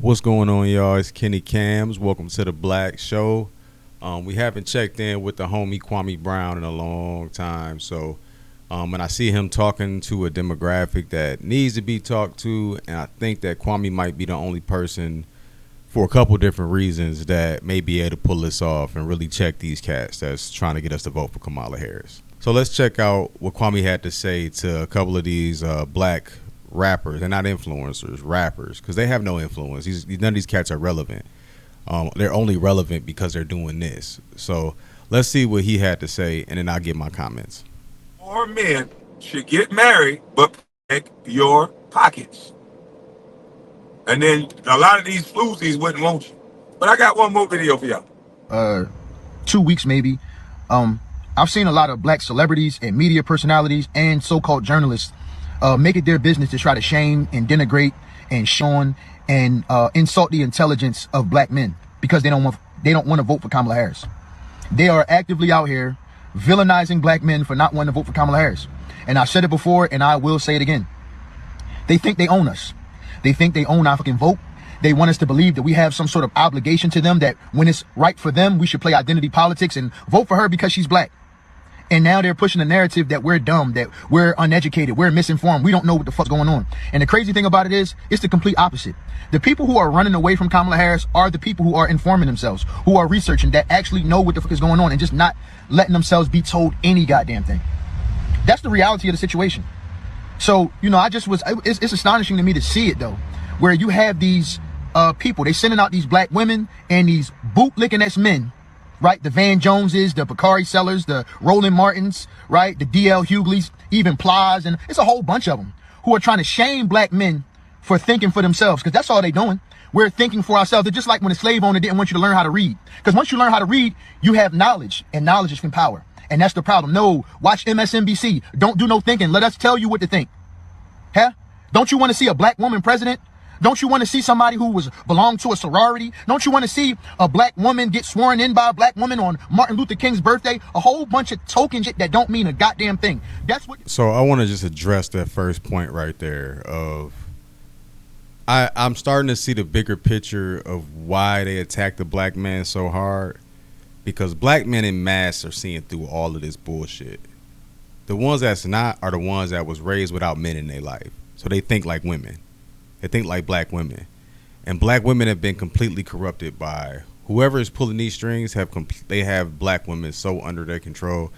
What's going on, y'all? It's Kenny Cams. Welcome to the Black Show. We haven't checked in with the homie Kwame Brown in a long time, so and I see him talking to a demographic that needs to be talked to, and I think that Kwame might be the only person for a couple different reasons that may be able to pull this off and really check these cats that's trying to get us to vote for Kamala Harris. So let's check out what Kwame had to say to a couple of these black rappers. They're not influencers, rappers, because they have no influence. None of these cats are relevant. They're only relevant because they're doing this. So let's see what he had to say, and then I'll give my comments. More men should get married, but protect your pockets. And then a lot of these floozies wouldn't want you. But I got one more video for y'all. 2 weeks maybe. I've seen a lot of black celebrities and media personalities and so-called journalists make it their business to try to shame and denigrate and shun and insult the intelligence of black men because they don't want to vote for Kamala Harris. They are actively out here villainizing black men for not wanting to vote for Kamala Harris. And I said it before, and I will say it again. They think they own us. They think they own our fucking vote. They want us to believe that we have some sort of obligation to them, that when it's right for them, we should play identity politics and vote for her because she's black. And now they're pushing the narrative that we're dumb, that we're uneducated, we're misinformed, we don't know what the fuck's going on. And the crazy thing about it is, it's the complete opposite. The people who are running away from Kamala Harris are the people who are informing themselves, who are researching, that actually know what the fuck is going on and just not letting themselves be told any goddamn thing. That's the reality of the situation. So, it's astonishing to me to see it though, where you have these people, they sending out these black women and these bootlicking ass men, right? The Van Joneses, the Bakari Sellers, the Roland Martins, right? The DL Hugleys, even Plies, and it's a whole bunch of them who are trying to shame black men for thinking for themselves, because that's all they're doing. We're thinking for ourselves. They're just like when a slave owner didn't want you to learn how to read. Because once you learn how to read, you have knowledge, and knowledge is from power. And that's the problem. No, watch MSNBC. Don't do no thinking. Let us tell you what to think. Huh? Don't you want to see a black woman president? Don't you want to see somebody who belonged to a sorority? Don't you want to see a black woman get sworn in by a black woman on Martin Luther King's birthday? A whole bunch of token shit that don't mean a goddamn thing. That's what. So I want to just address that first point right there of I'm starting to see the bigger picture of why they attack the black man so hard, because black men in mass are seeing through all of this bullshit. The ones that's not are the ones that was raised without men in their life. So they think like women. They think like black women. And black women have been completely corrupted by whoever is pulling these strings. They have black women so under their control.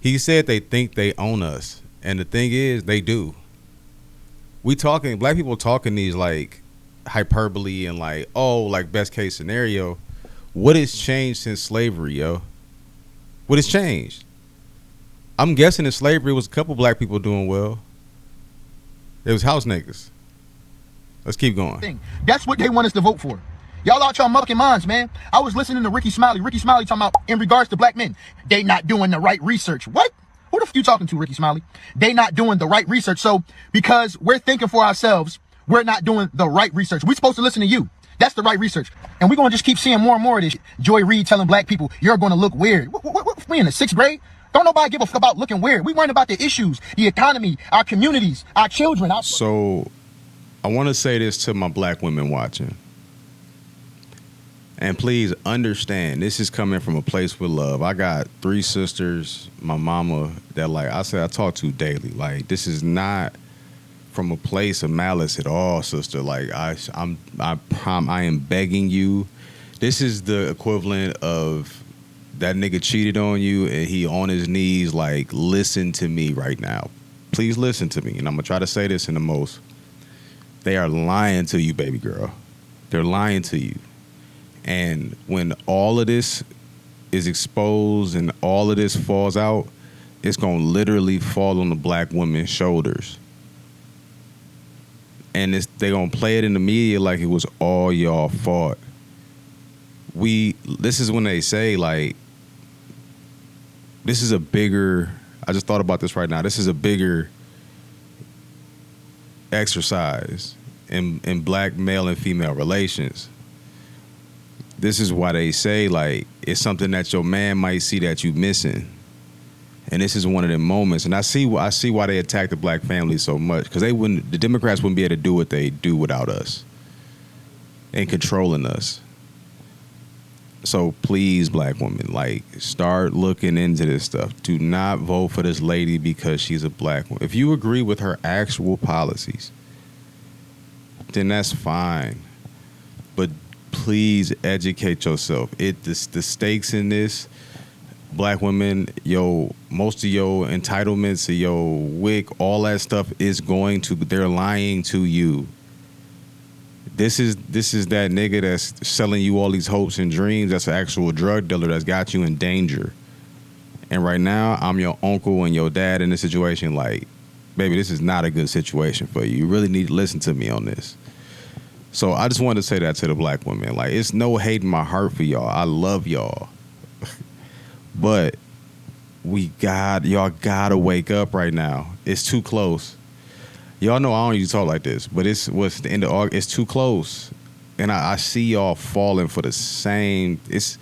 He said they think they own us. And the thing is, they do. Black people talking these like hyperbole and like, oh, like best case scenario. What has changed since slavery, yo? What has changed? I'm guessing in slavery was a couple black people doing well. It was house niggas. Let's keep going. That's what they want us to vote for. Y'all out your motherfucking minds, man. I was listening to Ricky Smiley. Ricky Smiley talking about in regards to black men, they not doing the right research. What? Who the f you talking to, Ricky Smiley? They not doing the right research. So because we're thinking for ourselves, we're not doing the right research. We're supposed to listen to you. That's the right research. And we're going to just keep seeing more and more of this shit. Joy Reid telling black people, you're going to look weird. We in the 6th grade? Don't nobody give a fuck about looking weird. We worrying about the issues, the economy, our communities, our children. So I want to say this to my black women watching. And please understand, this is coming from a place with love. I got 3 sisters, my mama, that like I said I talk to daily. Like, this is not from a place of malice at all, sister. Like I am begging you. This is the equivalent of that nigga cheated on you and he on his knees like, listen to me right now. Please listen to me. And I'm gonna try to say this in the most. They are lying to you, baby girl. They're lying to you. And when all of this is exposed and all of this falls out, it's going to literally fall on the black women's shoulders. And they're going to play it in the media like it was all y'all fault. This is when they say, like, this is a bigger, I just thought about this right now. This is a bigger exercise in black male and female relations. This is why they say, like, it's something that your man might see that you missing. And this is one of them moments. And I see why they attack the black family so much, because the Democrats wouldn't be able to do what they do without us. and controlling us. So please, black women, like, start looking into this stuff. Do not vote for this lady because she's a black woman. If you agree with her actual policies, then that's fine. But please educate yourself. The stakes in this, black women, most of your entitlements, your WIC, all that stuff is they're lying to you. This is that nigga that's selling you all these hopes and dreams. That's an actual drug dealer that's got you in danger. And right now, I'm your uncle and your dad in this situation. Like, baby, this is not a good situation for you. You really need to listen to me on this. So I just wanted to say that to the black women. Like, it's no hate in my heart for y'all. I love y'all. But y'all gotta wake up right now. It's too close. Y'all know I don't usually talk like this, but what's the end of August. It's too close. And I see y'all falling for the same. It's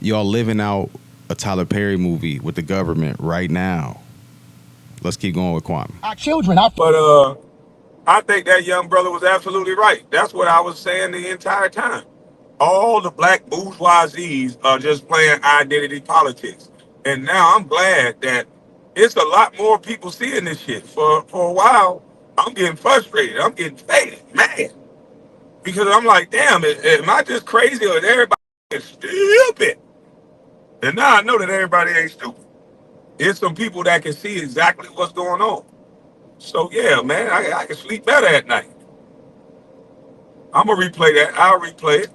y'all living out a Tyler Perry movie with the government right now. Let's keep going with Kwame. Our children, But I think that young brother was absolutely right. That's what I was saying the entire time. All the black bourgeoisies are just playing identity politics. And now I'm glad that it's a lot more people seeing this shit. For a while, I'm getting frustrated. I'm getting faded, mad. Because I'm like, damn, am I just crazy or is everybody stupid? And now I know that everybody ain't stupid. It's some people that can see exactly what's going on. So yeah, man, I can sleep better at night. I'm gonna replay that. I'll replay it.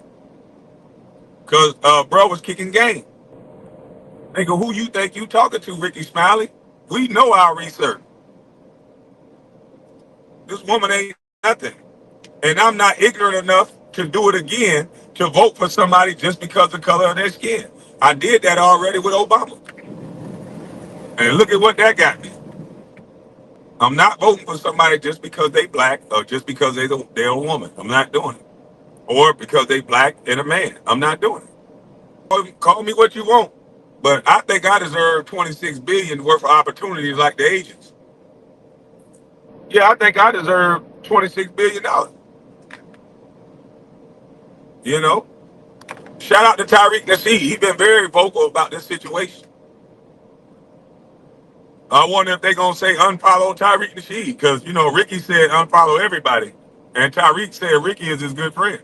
Cause bro was kicking game. Nigga, who you think you talking to, Ricky Smiley? We know our research. This woman ain't nothing. And I'm not ignorant enough to do it again, to vote for somebody just because of the color of their skin. I did that already with Obama. And look at what that got me. I'm not voting for somebody just because they black or just because they're a woman. I'm not doing it. Or because they black and a man. I'm not doing it. Call me what you want. But I think I deserve 26 billion worth of opportunities like the agents. Yeah, I think I deserve $26 billion. You know? Shout out to Tariq Nasheed. He's been very vocal about this situation. I wonder if they're going to say unfollow Tariq Nasheed. Because, Ricky said unfollow everybody. And Tariq said Ricky is his good friend.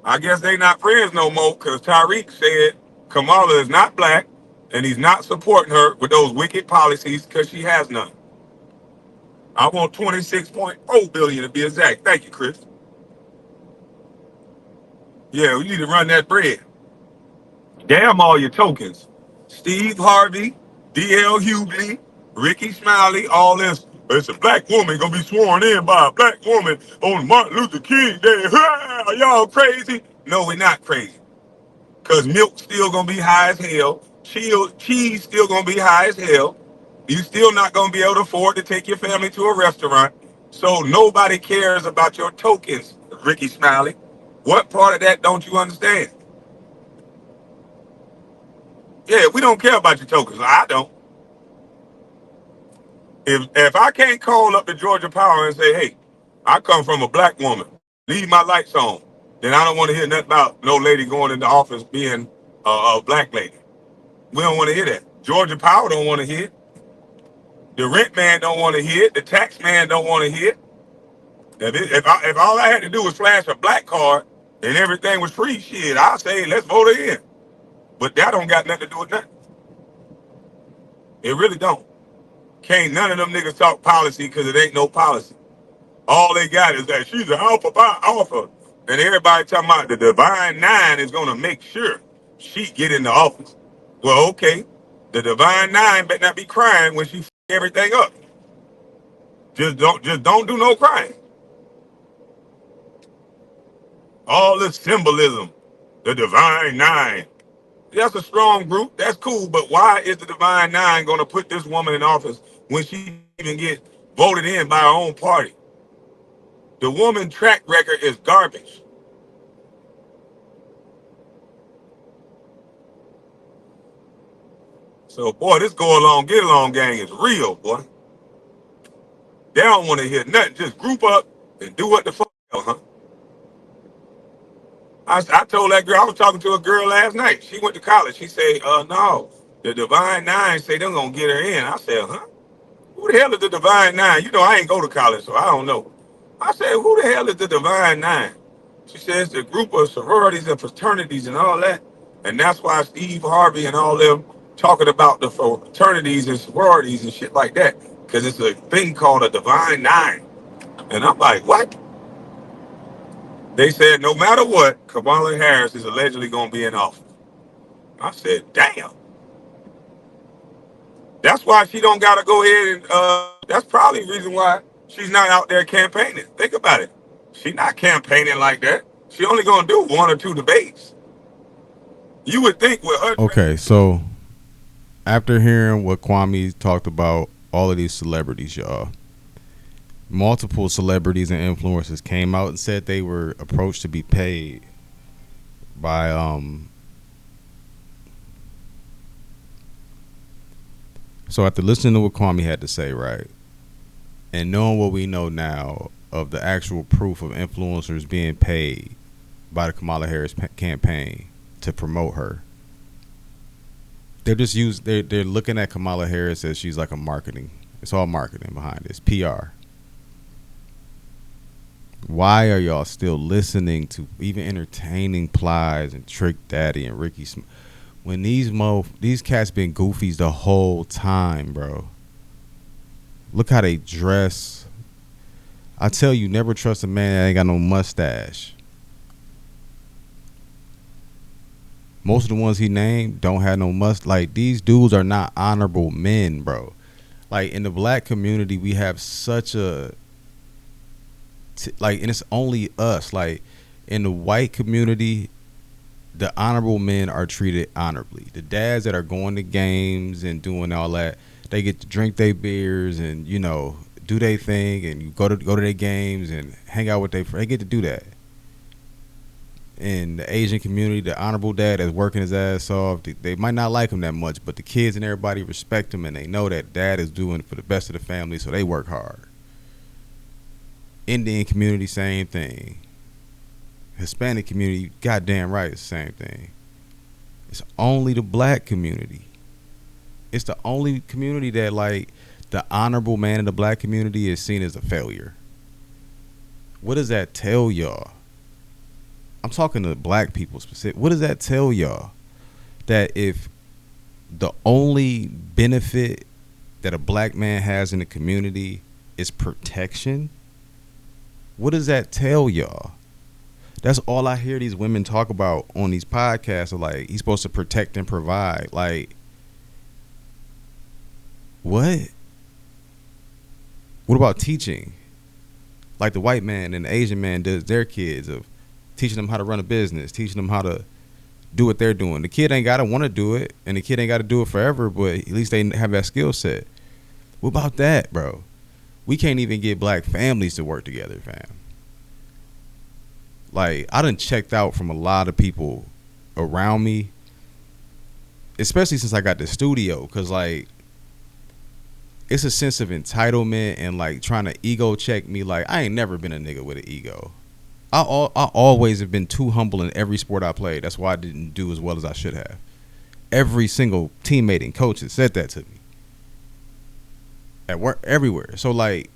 I guess they not friends no more because Tariq said Kamala is not black and he's not supporting her with those wicked policies because she has none. I want 26.4 billion to be exact. Thank you, Chris. Yeah, we need to run that bread. Damn all your tokens. Steve Harvey, D.L. Hughley, Ricky Smiley, all this. It's a black woman gonna be sworn in by a black woman on Martin Luther King Day. Are y'all crazy? No, we're not crazy. Cause milk still gonna be high as hell. Cheese still gonna be high as hell. You still not gonna be able to afford to take your family to a restaurant. So nobody cares about your tokens, Ricky Smiley. What part of that don't you understand? Yeah, we don't care about your tokens. I don't. If I can't call up the Georgia Power and say, hey, I come from a black woman, leave my lights on, then I don't want to hear nothing about no lady going into office being a black lady. We don't want to hear that. Georgia Power don't want to hear it. The rent man don't want to hear it. The tax man don't want to hear it. If all I had to do was flash a black card and everything was free, shit, I'll say let's vote her in. But that don't got nothing to do with nothing. It really don't. Can't none of them niggas talk policy because it ain't no policy. All they got is that she's an alpha by alpha. And everybody talking about the Divine Nine is going to make sure she get in the office. Well, okay. The Divine Nine better not be crying when she f everything up. Just don't do no crying. All this symbolism. The Divine Nine. That's a strong group. That's cool. But why is the Divine Nine going to put this woman in office when she even get voted in by her own party? The woman track record is garbage. So, boy, this go along, get along gang is real, boy. They don't want to hear nothing. Just group up and do what the fuck Uh-huh. I told that girl, I was talking to a girl last night. She went to college. She said, no, the Divine Nine say they're going to get her in. I said, huh? Who the hell is the Divine Nine? You know, I ain't go to college, so I don't know. I said, who the hell is the Divine Nine? She says the group of sororities and fraternities and all that. And that's why Steve Harvey and all them talking about the fraternities and sororities and shit like that. Because it's a thing called a Divine Nine. And I'm like, what? They said no matter what, Kamala Harris is allegedly going to be in office. I said, damn. That's why she don't got to go ahead and, that's probably the reason why she's not out there campaigning. Think about it. She's not campaigning like that. She only going to do one or two debates. You would think with her. Okay, so after hearing what Kwame talked about, all of these celebrities, y'all, multiple celebrities and influencers came out and said they were approached to be paid by so after listening to what Kwame had to say, right, and knowing what we know now of the actual proof of influencers being paid by the Kamala Harris campaign to promote her, they're looking at Kamala Harris as she's like a marketing. It's all marketing behind this, PR. Why are y'all still listening to, even entertaining Plies and Trick Daddy and Ricky Smith when these cats been goofies the whole time, bro? Look how they dress. I tell you, never trust a man that ain't got no mustache. Most of the ones he named don't have no mustache. Like, these dudes are not honorable men, bro. Like, in the black community, we have such a and it's only us. Like, in the white community, the honorable men are treated honorably. The dads that are going to games and doing all that, they get to drink their beers and, you know, do their thing, and you go to their games and hang out with their friends. They get to do that. In the Asian community, the honorable dad that's working his ass off, they might not like him that much, but the kids and everybody respect him, and they know that dad is doing for the best of the family, so they work hard. Indian community, same thing. Hispanic community, goddamn right, it's the same thing. It's only the black community. It's the only community that, like, the honorable man in the black community is seen as a failure. What does that tell y'all? I'm talking to black people specific. What does that tell y'all? That if the only benefit that a black man has in the community is protection, what does that tell y'all? That's all I hear these women talk about on these podcasts. Are like, he's supposed to protect and provide. Like, what? What about teaching? Like the white man and the Asian man does their kids, of teaching them how to run a business, teaching them how to do what they're doing. The kid ain't got to want to do it, and the kid ain't got to do it forever, but at least they have that skill set. What about that, bro? We can't even get black families to work together, fam. Like, I done checked out from a lot of people around me, especially since I got the studio, because, like, it's a sense of entitlement and, like, trying to ego check me. Like, I ain't never been a nigga with an ego. I always have been too humble in every sport I played. That's why I didn't do as well as I should have. Every single teammate and coach has said that to me. At work, everywhere. So, like,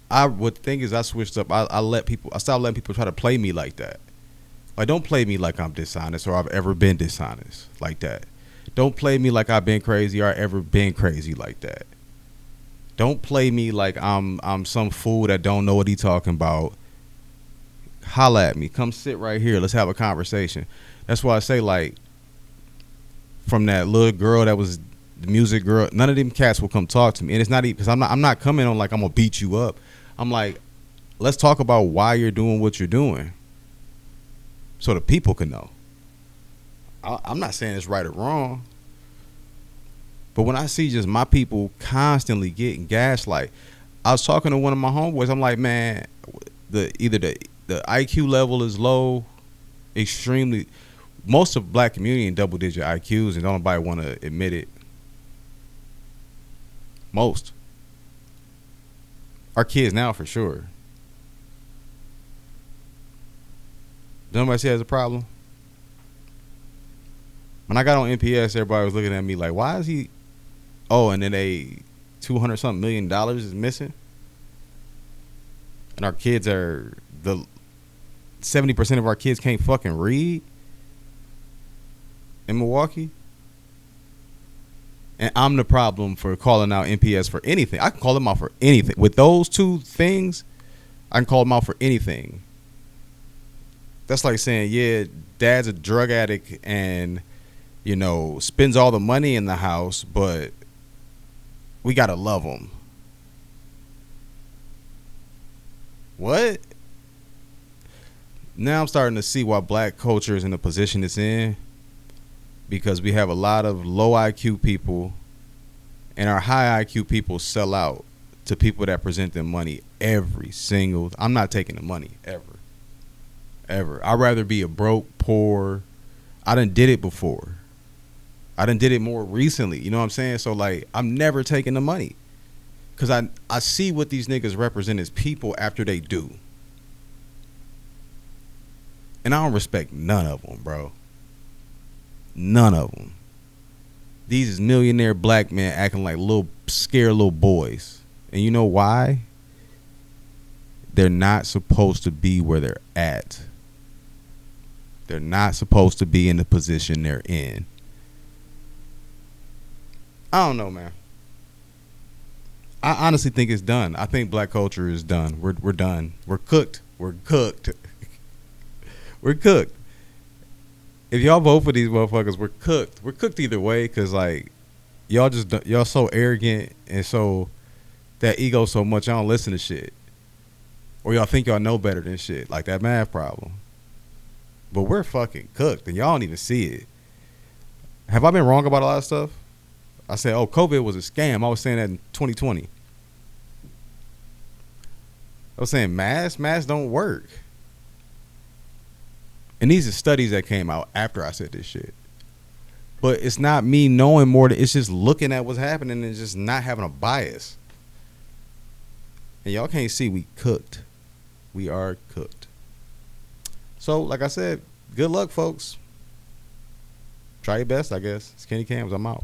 what the thing is, I switched up. I stopped letting people try to play me like that. Like, don't play me like I'm dishonest or I've ever been dishonest like that. Don't play me like I've been crazy or I've ever been crazy like that. Don't play me like I'm some fool that don't know what he talking about. Holla at me. Come sit right here. Let's have a conversation. That's why I say, like, from that little girl that was the music girl, none of them cats will come talk to me. And it's not even because I'm not coming on like I'm gonna beat you up. I'm like, let's talk about why you're doing what you're doing, so the people can know. I'm not saying it's right or wrong, but when I see just my people constantly getting gaslight, I was talking to one of my homeboys. I'm like, man, either the IQ level is low, extremely. Most of black community in double digit IQs, and nobody want to admit it. Most. Our kids now, for sure. Nobody see it as a problem. When I got on NPS, everybody was looking at me like, why is he? Oh, and then $200 something million is missing. And our kids are 70% of our kids can't fucking read in Milwaukee. And I'm the problem for calling out NPS for anything. I can call them out for anything. With those two things, I can call them out for anything. That's like saying, yeah, dad's a drug addict and, you know, spends all the money in the house, but we gotta love him. What? Now I'm starting to see why black culture is in the position it's in, because we have a lot of low IQ people, and our high IQ people sell out to people that present them money every single. I'm not taking the money ever. I'd rather be a broke, poor. I done did it before. I done did it more recently. You know what I'm saying? So like, I'm never taking the money, because I see what these niggas represent as people after they do, and I don't respect none of them, bro. None of them. These is millionaire black men acting like little scared little boys. And you know why? They're not supposed to be where they're at. They're not supposed to be in the position they're in. I don't know, man. I honestly think it's done. I think black culture is done. We're done. We're cooked. We're cooked. We're cooked. If y'all vote for these motherfuckers, we're cooked. We're cooked either way, because like y'all so arrogant and so that ego so much y'all don't listen to shit, or y'all think y'all know better than shit, like that math problem. But we're fucking cooked, and y'all don't even see it. Have I been wrong about a lot of stuff? I said, oh, COVID was a scam. I was saying that in 2020. I was saying masks don't work. And these are studies that came out after I said this shit. But it's not me knowing more. It's just looking at what's happening and just not having a bias. And y'all can't see we cooked. We are cooked. So, like I said, good luck, folks. Try your best, I guess. It's Kenny Cams. I'm out.